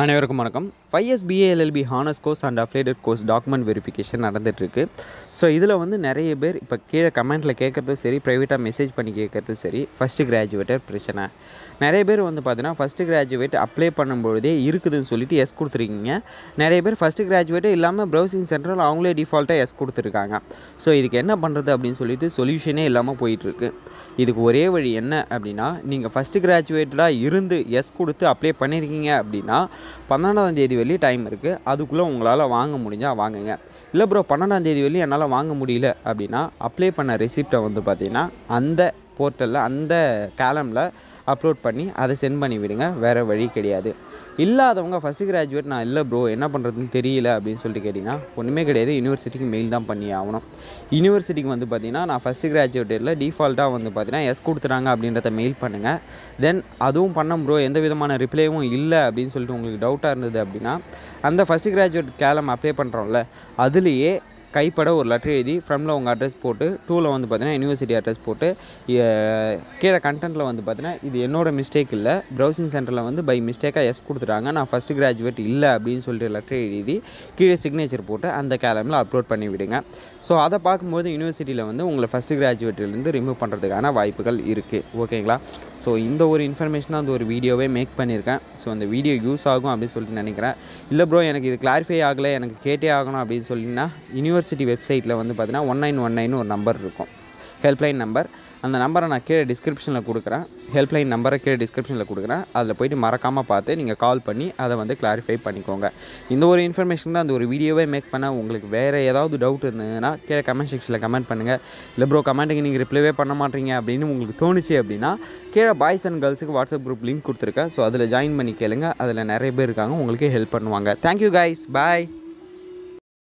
அனைவருக்கும் வணக்கம். 5S BA LLB honours course and affiliated course document verification நடந்துகிட்ருக்கு. So இதில் வந்து நிறைய பேர் இப்போ கீழே கமெண்ட்டில் கேட்குறதும் சரி, ப்ரைவேட்டாக மெசேஜ் பண்ணி கேட்குறதும் சரி, ஃபஸ்ட்டு கிராஜுவேட்டர் பிரச்சனை. நிறைய பேர் வந்து பார்த்தீங்கன்னா ஃபஸ்ட்டு கிராஜுவேட் அப்ளை பண்ணும்பொழுதே இருக்குதுன்னு சொல்லிட்டு எஸ் கொடுத்துருக்கீங்க. நிறைய பேர் ஃபஸ்ட்டு கிராஜுவேட்டே இல்லாமல் ப்ரௌசிங் சென்டரில் அவங்களே டிஃபால்ட்டாக எஸ் கொடுத்துருக்காங்க. ஸோ இதுக்கு என்ன பண்ணுறது அப்படின்னு சொல்லிட்டு சொல்யூஷனே இல்லாமல் போயிட்டுருக்கு. இதுக்கு ஒரே வழி என்ன அப்படின்னா, நீங்கள் ஃபஸ்ட்டு கிராஜுவேட்டடாக இருந்து எஸ் கொடுத்து அப்ளை பண்ணியிருக்கீங்க அப்படின்னா 12ஆம் தேதி வரையும் டைம் இருக்குது. அதுக்குள்ளே உங்களால் வாங்க முடிஞ்சால் வாங்குங்க. இல்லை ப்ரோ 12ஆம் தேதி வரையும் என்னால் வாங்க முடியல அப்படின்னா அப்ளை பண்ண ரெசிப்டை வந்து பார்த்திங்கன்னா அந்த போர்ட்டலில் அந்த காலமில் அப்லோட் பண்ணி அதை சென்ட் பண்ணி விடுங்க. வேறு வழி கிடையாது. இல்லாதவங்க ஃபஸ்ட்டு கிராஜுவேட் நான் இல்லை ப்ரோ என்ன பண்ணுறதுன்னு தெரியல அப்படின்னு சொல்லிட்டு கேட்டிங்கன்னா ஒன்றுமே கிடையாது. யூனிவர்சிட்டிக்கு மெயில் தான் பண்ணி ஆகணும். யூனிவர்சிட்டிக்கு வந்து பார்த்திங்கன்னா நான் ஃபஸ்ட்டு கிராஜுவேட்டில் டிஃபால்ட்டாக வந்து பார்த்திங்கன்னா எஸ் கொடுத்துறாங்க அப்படின்றத மெயில் பண்ணுங்கள். தென் அதுவும் பண்ண ப்ரோ எந்த விதமான ரிப்ளைவும் இல்லை அப்படின்னு சொல்லிட்டு உங்களுக்கு டவுட்டாக இருந்தது அப்படின்னா அந்த ஃபஸ்ட்டு கிராஜுவேட் கேலம் அப்ளை பண்ணுறோம்ல அதுலேயே கைப்பட ஒரு லெட்டர் எழுதி ஃப்ரண்டில் உங்கள் அட்ரஸ் போட்டு டூவில் வந்து பார்த்தீங்கன்னா யூனிவர்சிட்டி அட்ரஸ் போட்டு கீழே கண்டென்ட்டில் வந்து பார்த்தீங்கன்னா இது என்னோடய மிஸ்டேக் இல்லை, ப்ரௌசிங் சென்டரில் வந்து பை மிஸ்டேக்காக எஸ் கொடுத்துட்டாங்க, நான் ஃபஸ்ட்டு கிராஜுவேட் இல்லை அப்படின்னு சொல்லிட்டு லெட்டர் எழுதி கீழே சிக்னேச்சர் போட்டு அந்த கேலமில் அப்லோட் பண்ணி விடுங்க. ஸோ அதை பார்க்கும்போது யூனிவர்சிட்டியில் வந்து உங்களை ஃபஸ்ட்டு கிராஜுவேட்லேருந்து ரிமூவ் பண்ணுறதுக்கான வாய்ப்புகள் இருக்குது. ஓகேங்களா? ஸோ இந்த ஒரு இன்ஃபர்மேஷனாக அந்த ஒரு வீடியோவே மேக் பண்ணியிருக்கேன். ஸோ அந்த வீடியோ யூஸ் ஆகும் அப்படின்னு சொல்லிட்டு நினைக்கிறேன். இல்லை ப்ரோ எனக்கு இது கிளாரிஃபை ஆகலை, எனக்கு கேட்டே ஆகணும் அப்படின்னு சொல்லிங்கன்னா யூனிவர்சிட்டி வெப்சைட்டில் வந்து பார்த்தீங்கன்னா 1919 ஒரு நம்பர் இருக்கும், ஹெல்ப்லைன் நம்பர். அந்த நம்பரை நான் கீழே டிஸ்கிரிப்ஷனில் கொடுக்குறேன். ஹெல்ப்லைன் நம்பரை கீழே டிஸ்கிரிப்ஷனில் கொடுக்குறேன். அதில் போய்ட்டு மறக்காமல் பார்த்து நீங்கள் கால் பண்ணி அதை வந்து கிளாரிஃபை பண்ணிக்கோங்க. இந்த ஒரு இன்ஃபர்மேஷன் தான் அந்த ஒரு வீடியோவே மேக் பண்ண. உங்களுக்கு வேறு ஏதாவது டவுட் இருந்ததுன்னா கீழே கமெண்ட் செக்ஷனில் கமெண்ட் பண்ணுங்கள். இல்லை ப்ரோ கமெண்ட்டுக்கு நீங்கள் ரிப்ளைவே பண்ண மாட்டீங்க அப்படின்னு உங்களுக்கு தோணுச்சு அப்படின்னா கீழே பாய்ஸ் அண்ட் கேர்ள்ஸுக்கு வாட்ஸ்அப் குரூப் லிங்க் கொடுத்துருக்கேன். ஸோ அதில் ஜாயின் பண்ணி கேளுங்க. அதில் நிறைய பேர் இருக்காங்க, உங்களுக்கு ஹெல்ப் பண்ணுவாங்க. தேங்க்யூ கைஸ், பாய்.